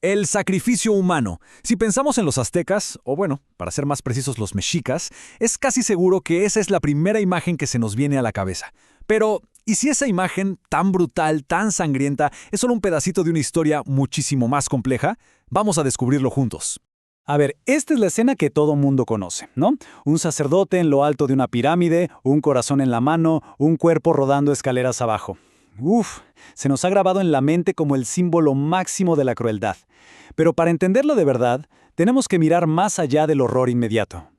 El sacrificio humano. Si pensamos en los aztecas, o bueno, para ser más precisos los mexicas, es casi seguro que esa es la primera imagen que se nos viene a la cabeza. Pero, ¿y si esa imagen tan brutal, tan sangrienta, es solo un pedacito de una historia muchísimo más compleja? Vamos a descubrirlo juntos. A ver, esta es la escena que todo mundo conoce, ¿no? Un sacerdote en lo alto de una pirámide, un corazón en la mano, un cuerpo rodando escaleras abajo. Uf, se nos ha grabado en la mente como el símbolo máximo de la crueldad. Pero para entenderlo de verdad, tenemos que mirar más allá del horror inmediato.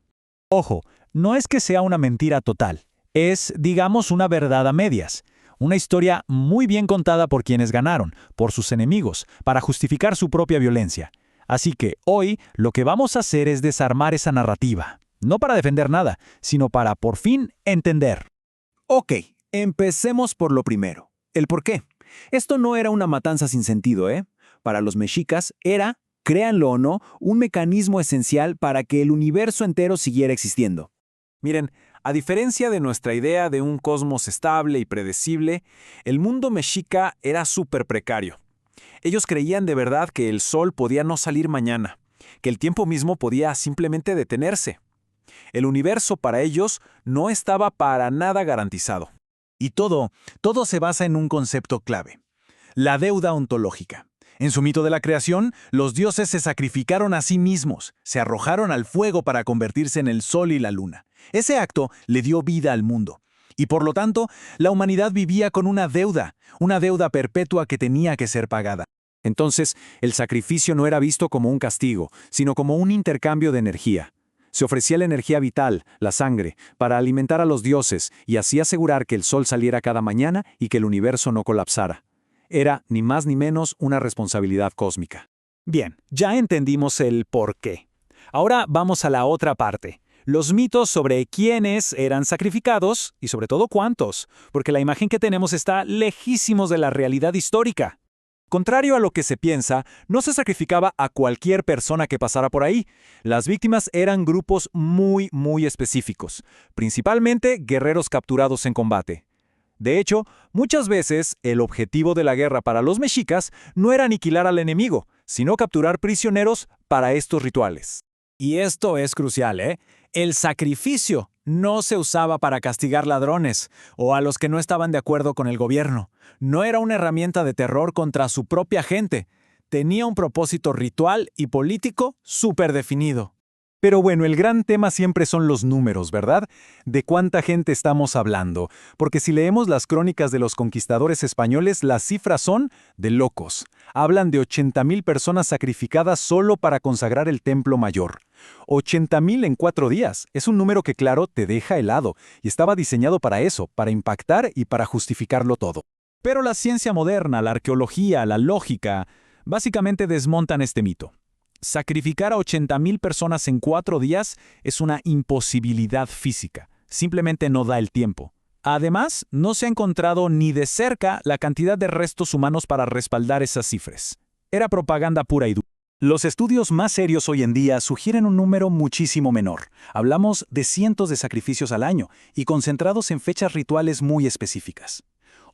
Ojo, no es que sea una mentira total, es, digamos, una verdad a medias. Una historia muy bien contada por quienes ganaron, por sus enemigos, para justificar su propia violencia. Así que hoy lo que vamos a hacer es desarmar esa narrativa. No para defender nada, sino para por fin entender. Ok, empecemos por lo primero. El por qué. Esto no era una matanza sin sentido, ¿eh? Para los mexicas era, créanlo o no, un mecanismo esencial para que el universo entero siguiera existiendo. Miren, a diferencia de nuestra idea de un cosmos estable y predecible, el mundo mexica era súper precario. Ellos creían de verdad que el sol podía no salir mañana, que el tiempo mismo podía simplemente detenerse. El universo para ellos no estaba para nada garantizado. Y todo se basa en un concepto clave: la deuda ontológica. En su mito de la creación, los dioses se sacrificaron a sí mismos, se arrojaron al fuego para convertirse en el sol y la luna. Ese acto le dio vida al mundo. Y por lo tanto, la humanidad vivía con una deuda perpetua que tenía que ser pagada. Entonces, el sacrificio no era visto como un castigo, sino como un intercambio de energía. Se ofrecía la energía vital, la sangre, para alimentar a los dioses y así asegurar que el sol saliera cada mañana y que el universo no colapsara. Era, ni más ni menos, una responsabilidad cósmica. Bien, ya entendimos el por qué. Ahora vamos a la otra parte. Los mitos sobre quiénes eran sacrificados y sobre todo cuántos, porque la imagen que tenemos está lejísimos de la realidad histórica. Contrario a lo que se piensa, no se sacrificaba a cualquier persona que pasara por ahí. Las víctimas eran grupos muy específicos, principalmente guerreros capturados en combate. De hecho, muchas veces el objetivo de la guerra para los mexicas no era aniquilar al enemigo, sino capturar prisioneros para estos rituales. Y esto es crucial, ¿eh? El sacrificio no se usaba para castigar ladrones o a los que no estaban de acuerdo con el gobierno. No era una herramienta de terror contra su propia gente. Tenía un propósito ritual y político súper definido. Pero bueno, el gran tema siempre son los números, ¿verdad? ¿De cuánta gente estamos hablando? Porque si leemos las crónicas de los conquistadores españoles, las cifras son de locos. Hablan de 80,000 personas sacrificadas solo para consagrar el templo mayor. 80,000 en 4 días. Es un número que, claro, te deja helado. Y estaba diseñado para eso, para impactar y para justificarlo todo. Pero la ciencia moderna, la arqueología, la lógica, básicamente desmontan este mito. Sacrificar a 80,000 personas en 4 días es una imposibilidad física. Simplemente no da el tiempo. Además, no se ha encontrado ni de cerca la cantidad de restos humanos para respaldar esas cifras. Era propaganda pura y dura. Los estudios más serios hoy en día sugieren un número muchísimo menor. Hablamos de cientos de sacrificios al año y concentrados en fechas rituales muy específicas.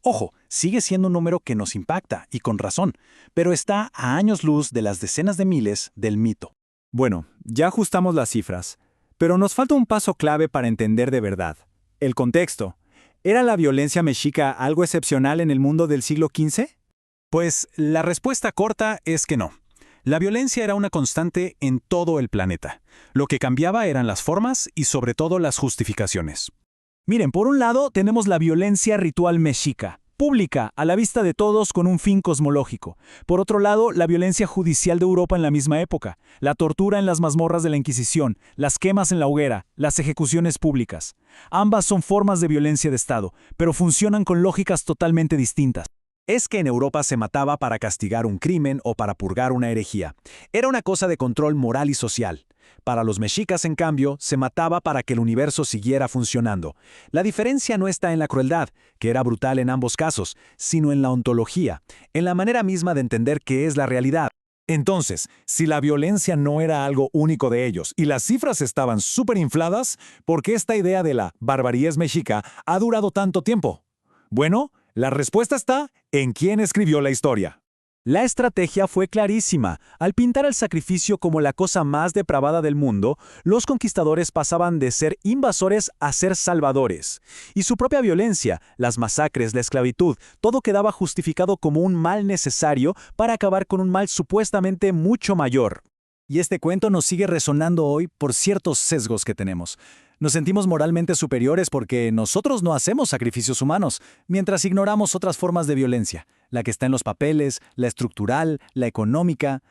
Ojo, sigue siendo un número que nos impacta, y con razón, pero está a años luz de las decenas de miles del mito. Bueno, ya ajustamos las cifras, pero nos falta un paso clave para entender de verdad. El contexto. ¿Era la violencia mexica algo excepcional en el mundo del siglo XV? Pues la respuesta corta es que no. La violencia era una constante en todo el planeta. Lo que cambiaba eran las formas y sobre todo las justificaciones. Miren, por un lado tenemos la violencia ritual mexica, pública, a la vista de todos con un fin cosmológico. Por otro lado, la violencia judicial de Europa en la misma época, la tortura en las mazmorras de la Inquisición, las quemas en la hoguera, las ejecuciones públicas. Ambas son formas de violencia de Estado, pero funcionan con lógicas totalmente distintas. Es que en Europa se mataba para castigar un crimen o para purgar una herejía. Era una cosa de control moral y social. Para los mexicas, en cambio, se mataba para que el universo siguiera funcionando. La diferencia no está en la crueldad, que era brutal en ambos casos, sino en la ontología, en la manera misma de entender qué es la realidad. Entonces, si la violencia no era algo único de ellos y las cifras estaban súper infladas, ¿por qué esta idea de la barbarie mexica ha durado tanto tiempo? Bueno, la respuesta está en quién escribió la historia. La estrategia fue clarísima. Al pintar el sacrificio como la cosa más depravada del mundo, los conquistadores pasaban de ser invasores a ser salvadores. Y su propia violencia, las masacres, la esclavitud, todo quedaba justificado como un mal necesario para acabar con un mal supuestamente mucho mayor. Y este cuento nos sigue resonando hoy por ciertos sesgos que tenemos. Nos sentimos moralmente superiores porque nosotros no hacemos sacrificios humanos, mientras ignoramos otras formas de violencia, la que está en los papeles, la estructural, la económica.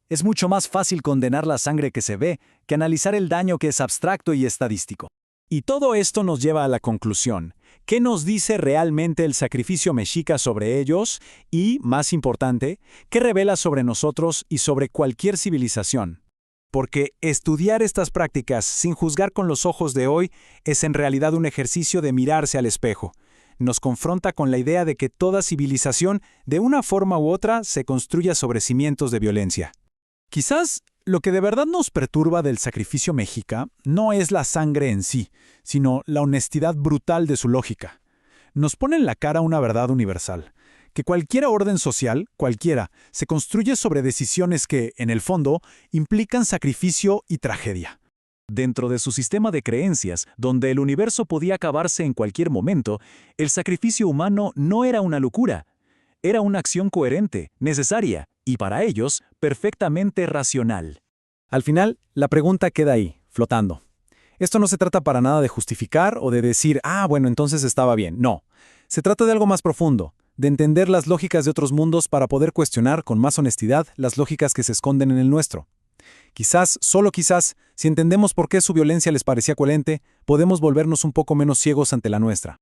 Es mucho más fácil condenar la sangre que se ve que analizar el daño que es abstracto y estadístico. Y todo esto nos lleva a la conclusión. ¿Qué nos dice realmente el sacrificio mexica sobre ellos? Y, más importante, ¿qué revela sobre nosotros y sobre cualquier civilización? Porque estudiar estas prácticas sin juzgar con los ojos de hoy es en realidad un ejercicio de mirarse al espejo. Nos confronta con la idea de que toda civilización, de una forma u otra, se construya sobre cimientos de violencia. Quizás lo que de verdad nos perturba del sacrificio mexica no es la sangre en sí, sino la honestidad brutal de su lógica. Nos pone en la cara una verdad universal, que cualquier orden social, cualquiera, se construye sobre decisiones que, en el fondo, implican sacrificio y tragedia. Dentro de su sistema de creencias, donde el universo podía acabarse en cualquier momento, el sacrificio humano no era una locura. Era una acción coherente, necesaria, y para ellos, perfectamente racional. Al final, la pregunta queda ahí, flotando. Esto no se trata para nada de justificar o de decir, bueno, entonces estaba bien. No. Se trata de algo más profundo, de entender las lógicas de otros mundos para poder cuestionar con más honestidad las lógicas que se esconden en el nuestro. Quizás, solo quizás, si entendemos por qué su violencia les parecía coherente, podemos volvernos un poco menos ciegos ante la nuestra.